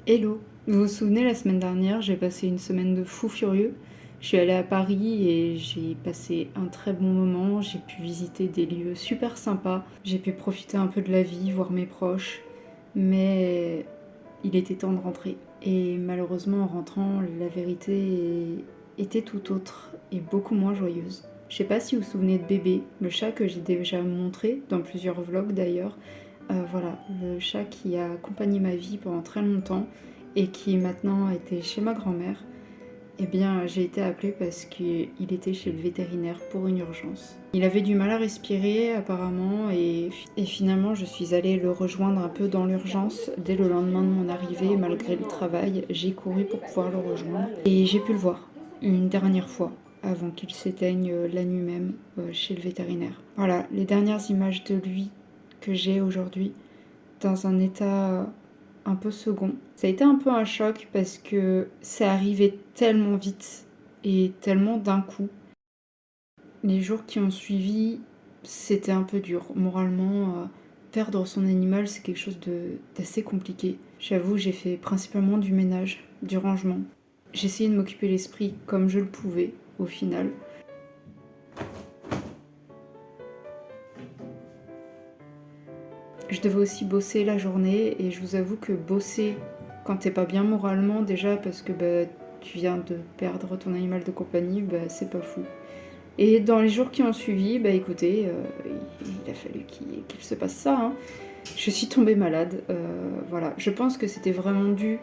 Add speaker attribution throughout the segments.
Speaker 1: Hello! Vous vous souvenez, la semaine dernière, j'ai passé une semaine de fou furieux. Je suis allée à Paris et j'ai passé un très bon moment. J'ai pu visiter des lieux super sympas. J'ai pu profiter un peu de la vie, voir mes proches. Mais il était temps de rentrer. Et malheureusement, en rentrant, la vérité était tout autre et beaucoup moins joyeuse. Je sais pas si vous vous souvenez de Bébé, le chat que j'ai déjà montré dans plusieurs vlogs d'ailleurs. Voilà, le chat qui a accompagné ma vie pendant très longtemps et qui maintenant était chez ma grand-mère. Eh bien, j'ai été appelée parce qu'il était chez le vétérinaire pour une urgence. Il avait du mal à respirer apparemment et finalement je suis allée le rejoindre un peu dans l'urgence. Dès le lendemain de mon arrivée, malgré le travail, j'ai couru pour pouvoir le rejoindre. Et j'ai pu le voir une dernière fois avant qu'il s'éteigne la nuit même chez le vétérinaire. Voilà, les dernières images de lui que j'ai aujourd'hui dans un état un peu second. Ça a été un peu un choc parce que c'est arrivé tellement vite et tellement d'un coup. Les jours qui ont suivi, c'était un peu dur. Moralement, perdre son animal, c'est quelque chose d'assez compliqué. J'avoue, j'ai fait principalement du ménage, du rangement. J'ai essayé de m'occuper l'esprit comme je le pouvais, au final. Je devais aussi bosser la journée et je vous avoue que bosser quand t'es pas bien moralement, déjà parce que tu viens de perdre ton animal de compagnie, c'est pas fou. Et dans les jours qui ont suivi, écoutez, il a fallu qu'il se passe ça, hein. Je suis tombée malade, voilà. Je pense que c'était vraiment dû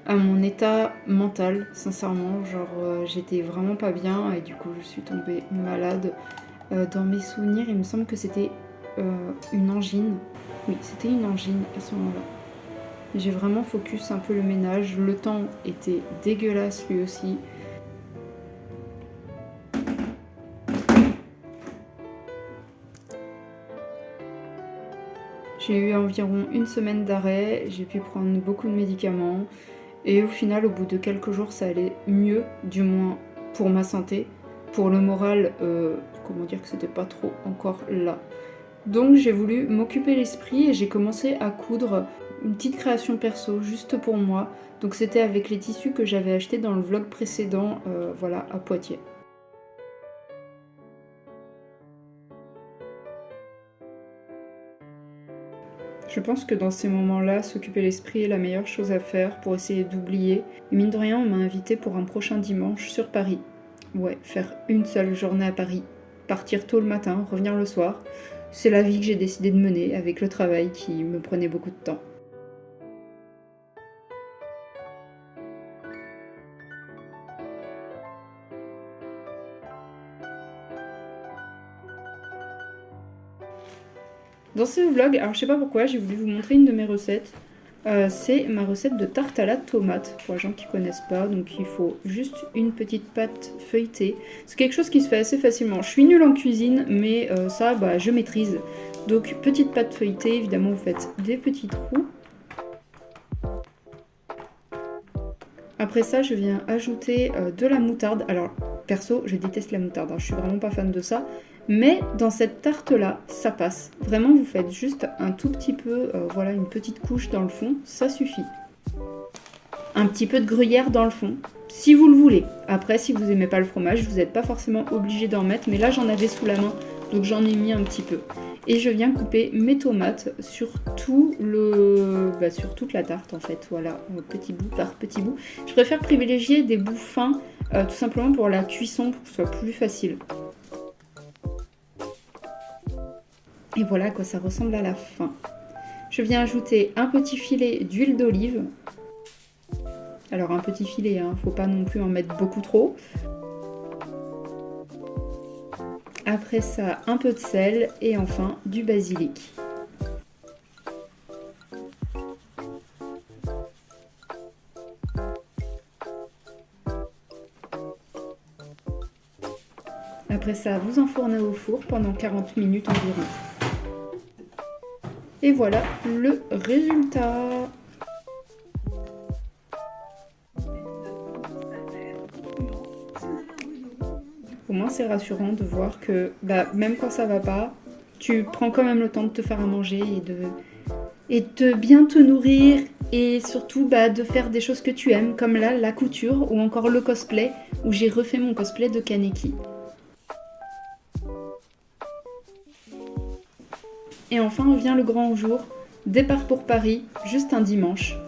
Speaker 1: à mon état mental, sincèrement. Genre, j'étais vraiment pas bien et du coup, je suis tombée malade. Dans mes souvenirs, il me semble que c'était une angine. Oui, c'était une angine à ce moment-là. J'ai vraiment focus un peu le ménage. Le temps était dégueulasse lui aussi. J'ai eu environ une semaine d'arrêt, j'ai pu prendre beaucoup de médicaments et au final, au bout de quelques jours, ça allait mieux, du moins pour ma santé. Pour le moral, comment dire que c'était pas trop encore là. Donc j'ai voulu m'occuper l'esprit et j'ai commencé à coudre une petite création perso juste pour moi. Donc c'était avec les tissus que j'avais achetés dans le vlog précédent, voilà, à Poitiers. Je pense que dans ces moments-là, s'occuper l'esprit est la meilleure chose à faire pour essayer d'oublier. Et mine de rien, on m'a invité pour un prochain dimanche sur Paris. Ouais, faire une seule journée à Paris. Partir tôt le matin, revenir le soir. C'est la vie que j'ai décidé de mener avec le travail qui me prenait beaucoup de temps. Dans ce vlog, alors je sais pas pourquoi, j'ai voulu vous montrer une de mes recettes. C'est ma recette de tarte à la tomate, pour les gens qui connaissent pas. Donc il faut juste une petite pâte feuilletée. C'est quelque chose qui se fait assez facilement. Je suis nulle en cuisine, mais ça, je maîtrise. Donc petite pâte feuilletée, évidemment vous faites des petits trous. Après ça, je viens ajouter de la moutarde. Alors, perso, je déteste la moutarde, hein, je suis vraiment pas fan de ça. Mais dans cette tarte-là, ça passe. Vraiment, vous faites juste un tout petit peu, voilà, une petite couche dans le fond, ça suffit. Un petit peu de gruyère dans le fond, si vous le voulez. Après, si vous n'aimez pas le fromage, vous n'êtes pas forcément obligé d'en mettre, mais là, j'en avais sous la main, donc j'en ai mis un petit peu. Et je viens couper mes tomates sur toute la tarte en fait, voilà, petit bout par petit bout. Je préfère privilégier des bouts fins, tout simplement pour la cuisson, pour que ce soit plus facile. Et voilà à quoi ça ressemble à la fin. Je viens ajouter un petit filet d'huile d'olive. Alors un petit filet, hein, faut pas non plus en mettre beaucoup trop. Après ça, un peu de sel et enfin du basilic. Après ça, vous enfournez au four pendant 40 minutes environ. Et voilà le résultat. Au moins c'est rassurant de voir que même quand ça va pas, tu prends quand même le temps de te faire à manger et de bien te nourrir et surtout de faire des choses que tu aimes, comme là, la couture ou encore le cosplay, où j'ai refait mon cosplay de Kaneki. Et enfin vient le grand jour, départ pour Paris, juste un dimanche.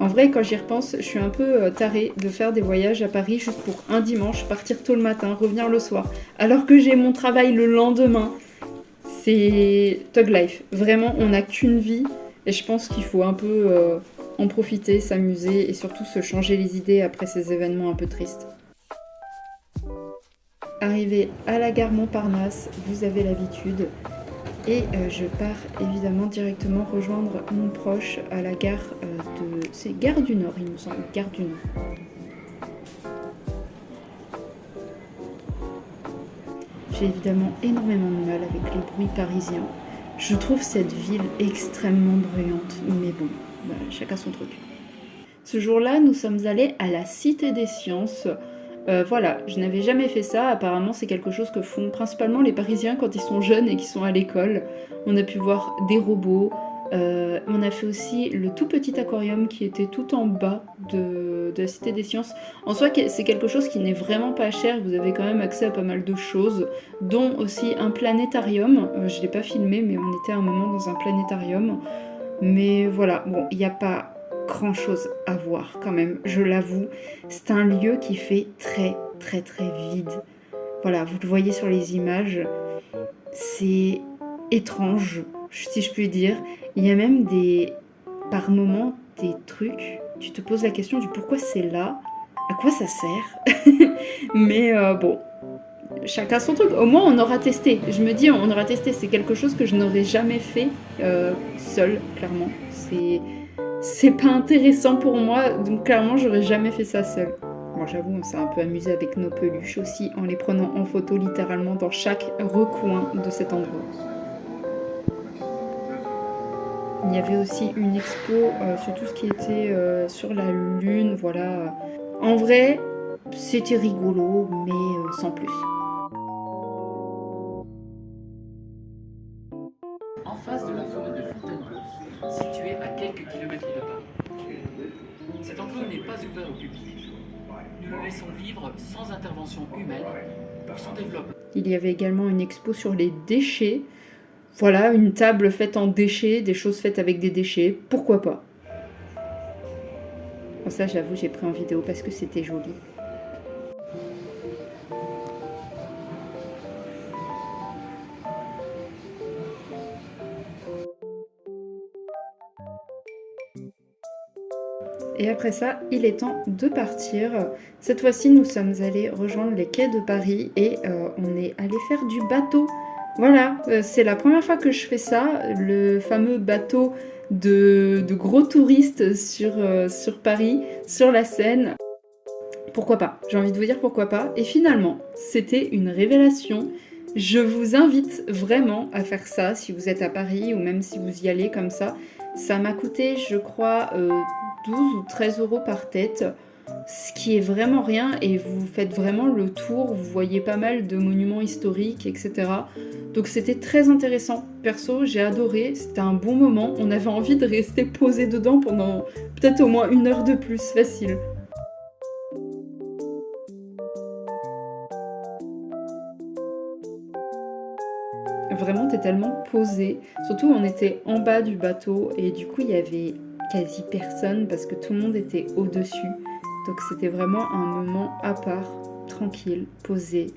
Speaker 1: En vrai, quand j'y repense, je suis un peu tarée de faire des voyages à Paris juste pour un dimanche, partir tôt le matin, revenir le soir, alors que j'ai mon travail le lendemain. C'est Thug Life. Vraiment, on n'a qu'une vie et je pense qu'il faut un peu en profiter, s'amuser et surtout se changer les idées après ces événements un peu tristes. Arrivé à la gare Montparnasse, vous avez l'habitude. Et je pars évidemment directement rejoindre mon proche à la gare de... C'est Gare du Nord, il me semble. Gare du Nord. J'ai évidemment énormément de mal avec les bruits parisiens. Je trouve cette ville extrêmement bruyante, mais bon, chacun son truc. Ce jour-là, nous sommes allés à la Cité des Sciences. Voilà, je n'avais jamais fait ça. Apparemment, c'est quelque chose que font principalement les Parisiens quand ils sont jeunes et qu'ils sont à l'école. On a pu voir des robots. On a fait aussi le tout petit aquarium qui était tout en bas de la Cité des Sciences. En soi, c'est quelque chose qui n'est vraiment pas cher. Vous avez quand même accès à pas mal de choses, dont aussi un planétarium. Je ne l'ai pas filmé, mais on était à un moment dans un planétarium. Mais voilà, bon, il n'y a pas grand chose à voir quand même, je l'avoue. C'est un lieu qui fait très très très vide. Voilà, vous le voyez sur les images, c'est étrange, si je puis dire. Il y a même par moments, des trucs, tu te poses la question du pourquoi c'est là, à quoi ça sert. Mais bon, chacun son truc. Au moins, on aura testé. Je me dis, on aura testé. C'est quelque chose que je n'aurais jamais fait seule, clairement. C'est pas intéressant pour moi, donc clairement, j'aurais jamais fait ça seule. Bon, j'avoue, on s'est un peu amusé avec nos peluches aussi, en les prenant en photo littéralement dans chaque recoin de cet endroit. Il y avait aussi une expo sur tout ce qui était sur la Lune, voilà. En vrai, c'était rigolo, mais sans plus.
Speaker 2: En face de la forêt de Fontainebleau, située à quelques kilomètres de Paris. Cet enclos n'est pas ouvert au public. Nous le laissons vivre sans intervention humaine pour son développement.
Speaker 1: Il y avait également une expo sur les déchets. Voilà, une table faite en déchets, des choses faites avec des déchets, pourquoi pas. Bon, ça, j'avoue, j'ai pris en vidéo parce que c'était joli. Et après ça, il est temps de partir. Cette fois-ci, nous sommes allés rejoindre les quais de Paris et on est allé faire du bateau. Voilà, c'est la première fois que je fais ça, le fameux bateau de gros touristes sur Paris, sur la Seine. Pourquoi pas? J'ai envie de vous dire pourquoi pas. Et finalement, c'était une révélation. Je vous invite vraiment à faire ça si vous êtes à Paris ou même si vous y allez comme ça. Ça m'a coûté, je crois, 12 ou 13 euros par tête, ce qui est vraiment rien et vous faites vraiment le tour, vous voyez pas mal de monuments historiques, etc. Donc c'était très intéressant. Perso, j'ai adoré, c'était un bon moment. On avait envie de rester posé dedans pendant peut-être au moins 1 heure de plus, facile. Vraiment, t'es tellement posé. Surtout, on était en bas du bateau et du coup, il y avait quasi personne parce que tout le monde était au-dessus. Donc, c'était vraiment un moment à part, tranquille, posé.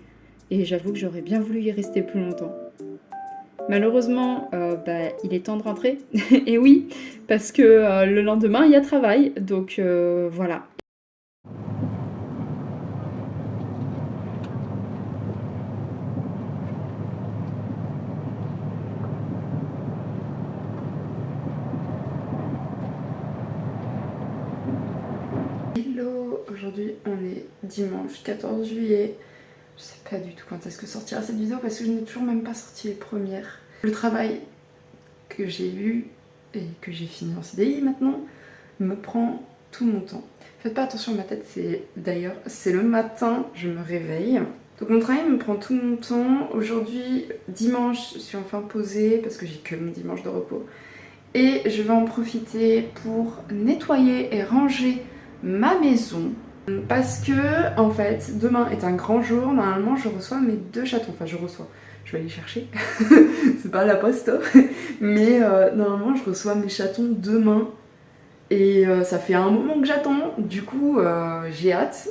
Speaker 1: Et j'avoue que j'aurais bien voulu y rester plus longtemps. Malheureusement, il est temps de rentrer. Et oui, parce que le lendemain, il y a travail. Donc, voilà. Hello, aujourd'hui on est dimanche 14 juillet. Je sais pas du tout quand est-ce que sortira cette vidéo parce que je n'ai toujours même pas sorti les premières. Le travail que j'ai eu et que j'ai fini en CDI maintenant me prend tout mon temps. Faites pas attention à ma tête, c'est le matin, je me réveille. Donc mon travail me prend tout mon temps. Aujourd'hui, dimanche, je suis enfin posée parce que j'ai que mon dimanche de repos. et je vais en profiter pour nettoyer et ranger ma maison. Parce que, en fait, demain est un grand jour. Normalement, je reçois mes 2 chatons. Enfin, je vais aller les chercher. C'est pas à la poste. Mais normalement, je reçois mes chatons demain. Et ça fait un moment que j'attends. Du coup, j'ai hâte.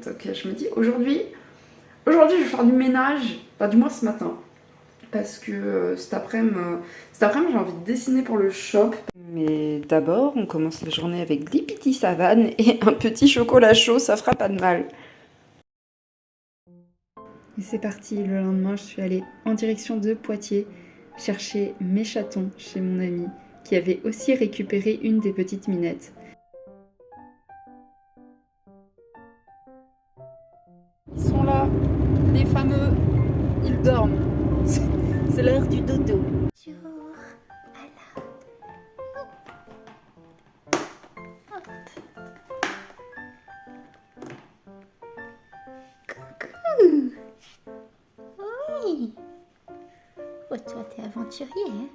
Speaker 1: Donc, je me dis, aujourd'hui, je vais faire du ménage. Enfin, du moins ce matin. Parce que cet après-midi, j'ai envie de dessiner pour le shop. Mais d'abord, on commence la journée avec des petits savanes et un petit chocolat chaud, ça fera pas de mal. Et c'est parti, le lendemain, je suis allée en direction de Poitiers chercher mes chatons chez mon ami qui avait aussi récupéré une des petites minettes. Ils sont là, les fameux, ils dorment. C'est l'heure du dodo.
Speaker 3: Oui. Oh, toi, t'es aventurier, hein?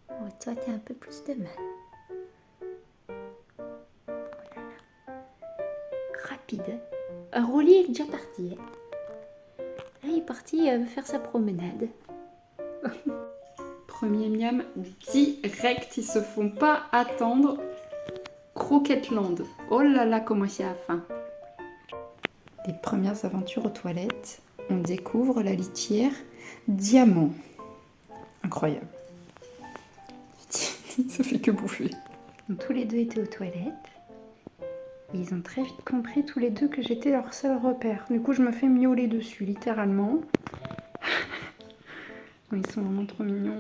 Speaker 3: Oh, toi, t'as un peu plus de mal. Oh là là. Rapide. Rolly est déjà parti. Hein? Là, il est parti faire sa promenade.
Speaker 1: Premier miam direct, ils se font pas attendre. Croquetteland. Oh là là, comment c'est à faim. Les premières aventures aux toilettes, on découvre la litière diamant. Incroyable. Ça fait que bouffer. Donc, tous les deux étaient aux toilettes. Et ils ont très vite compris tous les deux que j'étais leur seul repère. Du coup, je me fais miauler dessus, littéralement. Ils sont vraiment trop mignons.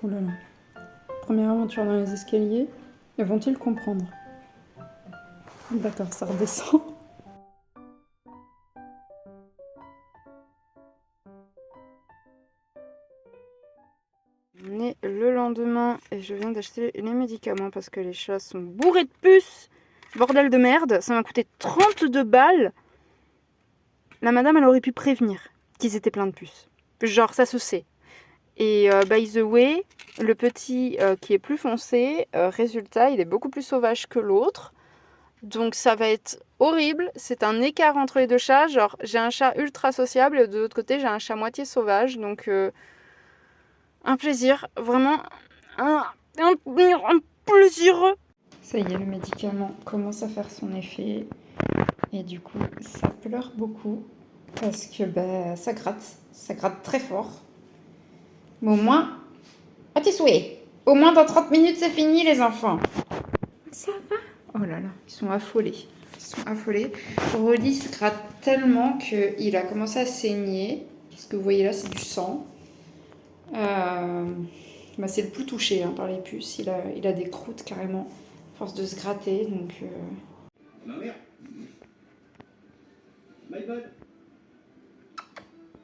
Speaker 1: Oh là là. Première aventure dans les escaliers. Et vont-ils comprendre? D'accord, ça redescend. On est le lendemain et je viens d'acheter les médicaments parce que les chats sont bourrés de puces. Bordel de merde, ça m'a coûté 32 balles. La madame, elle aurait pu prévenir qu'ils étaient pleins de puces. Genre, ça se sait. Et by the way, le petit qui est plus foncé, résultat, il est beaucoup plus sauvage que l'autre. Donc ça va être horrible. C'est un écart entre les deux chats. Genre, j'ai un chat ultra sociable et de l'autre côté, j'ai un chat moitié sauvage. Donc, un plaisir. Vraiment, un plaisir. Ça y est, le médicament commence à faire son effet. Et du coup, ça pleure beaucoup. Parce que ça gratte. Ça gratte très fort. Mais au moins, à tes souhaits. Au moins dans 30 minutes, c'est fini, les enfants. Ça va? Oh là là, ils sont affolés. Ils sont affolés. Rolly se gratte tellement qu'il a commencé à saigner. Ce que vous voyez là, c'est du sang. C'est le plus touché par les puces. Il a des croûtes carrément, à force de se gratter. Donc,
Speaker 4: Ma mère. My bad.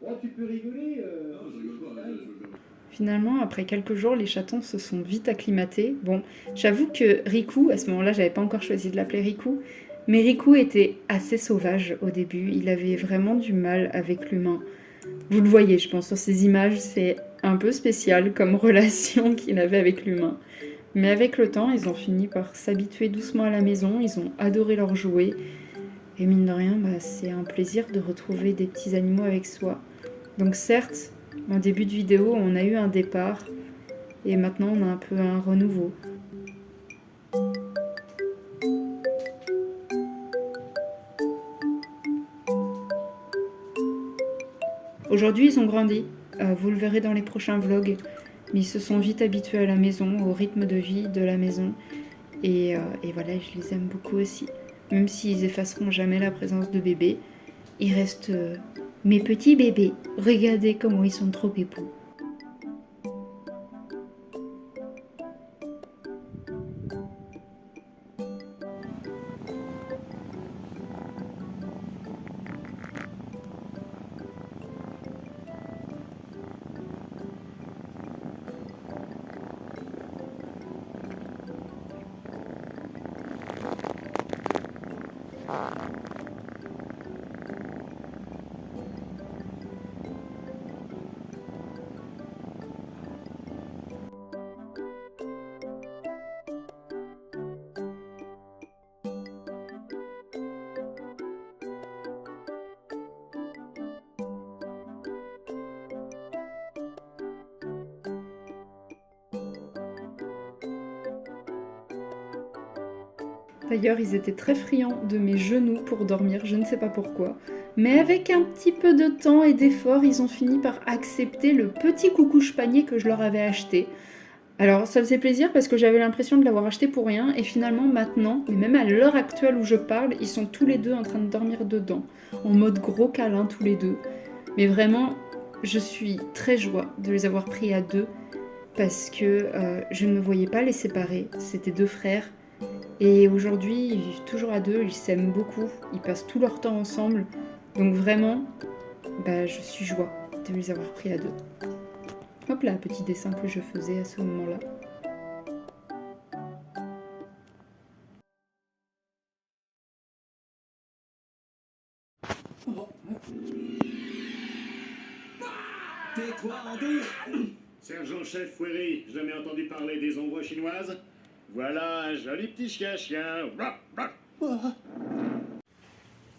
Speaker 4: Oh, tu peux rigoler. Non, je rigole pas.
Speaker 1: Finalement, après quelques jours, les chatons se sont vite acclimatés. Bon, j'avoue que Riku, à ce moment-là, j'avais pas encore choisi de l'appeler Riku, mais Riku était assez sauvage au début. Il avait vraiment du mal avec l'humain. Vous le voyez, je pense, sur ces images, c'est un peu spécial comme relation qu'il avait avec l'humain. Mais avec le temps, ils ont fini par s'habituer doucement à la maison, ils ont adoré leurs jouets. Et mine de rien, c'est un plaisir de retrouver des petits animaux avec soi. Donc certes, en début de vidéo, on a eu un départ et maintenant on a un peu un renouveau. Aujourd'hui, ils ont grandi. Vous le verrez dans les prochains vlogs. Mais ils se sont vite habitués à la maison, au rythme de vie de la maison. Et voilà, je les aime beaucoup aussi. Même s'ils effaceront jamais la présence de bébés, ils restent mes petits bébés. Regardez comment ils sont trop épous. D'ailleurs, ils étaient très friands de mes genoux pour dormir, je ne sais pas pourquoi. Mais avec un petit peu de temps et d'effort, ils ont fini par accepter le petit coucouche panier que je leur avais acheté. Alors ça faisait plaisir parce que j'avais l'impression de l'avoir acheté pour rien et finalement maintenant, et même à l'heure actuelle où je parle, ils sont tous les deux en train de dormir dedans, en mode gros câlin tous les deux. Mais vraiment, je suis très joie de les avoir pris à deux parce que je ne me voyais pas les séparer, c'était deux frères. Et aujourd'hui, ils vivent toujours à deux, ils s'aiment beaucoup, ils passent tout leur temps ensemble. Donc vraiment, je suis joie de les avoir pris à deux. Hop là, petit dessin que je faisais à ce moment-là.
Speaker 4: Tais-toi en deux. Sergent-chef Fouéry, jamais entendu parler des ombres chinoises? Voilà un joli petit chien.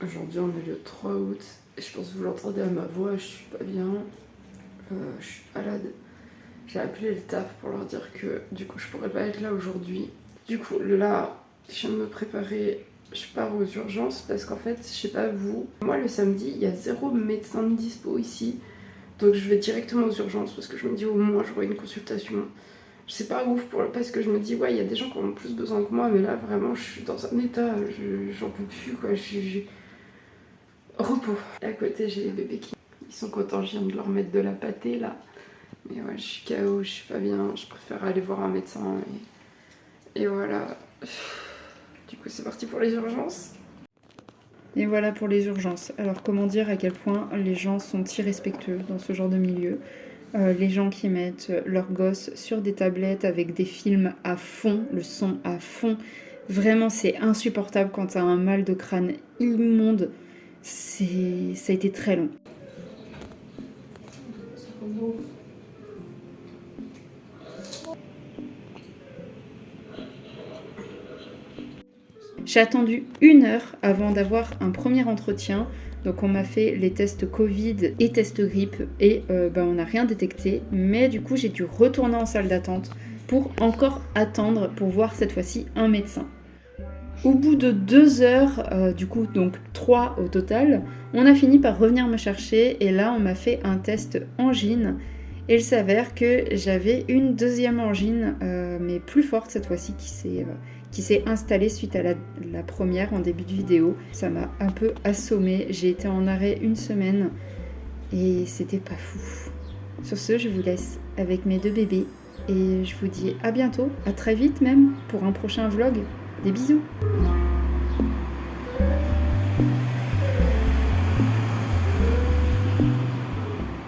Speaker 1: Aujourd'hui, on est le 3 août et je pense que vous l'entendez à ma voix, je suis pas bien, je suis malade. J'ai appelé le taf pour leur dire que du coup je pourrais pas être là aujourd'hui. Du coup là, je viens de me préparer, je pars aux urgences parce qu'en fait, je sais pas vous, moi le samedi, il y a 0 médecin de dispo ici. Donc je vais directement aux urgences parce que je me dis au moins j'aurai une consultation. C'est pas ouf parce que je me dis ouais, il y a des gens qui ont plus besoin que moi, mais là vraiment je suis dans un état, j'en peux plus quoi, je suis repos. Et à côté j'ai les bébés qui ils sont contents, je viens de leur mettre de la pâtée là. Mais ouais, je suis KO, je suis pas bien, je préfère aller voir un médecin et voilà. Du coup c'est parti pour les urgences. Et voilà pour les urgences. Alors comment dire à quel point les gens sont irrespectueux dans ce genre de milieu. Les gens qui mettent leurs gosses sur des tablettes avec des films à fond, le son à fond. Vraiment c'est insupportable quand t'as un mal de crâne immonde. Ça a été très long. J'ai attendu 1 heure avant d'avoir un premier entretien. Donc on m'a fait les tests Covid et tests grippe et on n'a rien détecté. Mais du coup j'ai dû retourner en salle d'attente pour encore attendre pour voir cette fois-ci un médecin. Au bout de 2 heures, du coup donc 3 au total, on a fini par revenir me chercher et là on m'a fait un test angine. Et il s'avère que j'avais une deuxième angine, mais plus forte cette fois-ci, qui s'est installée suite à la première en début de vidéo. Ça m'a un peu assommée, j'ai été en arrêt 1 semaine et c'était pas fou. Sur ce, je vous laisse avec mes 2 bébés et je vous dis à bientôt, à très vite même, pour un prochain vlog. Des bisous!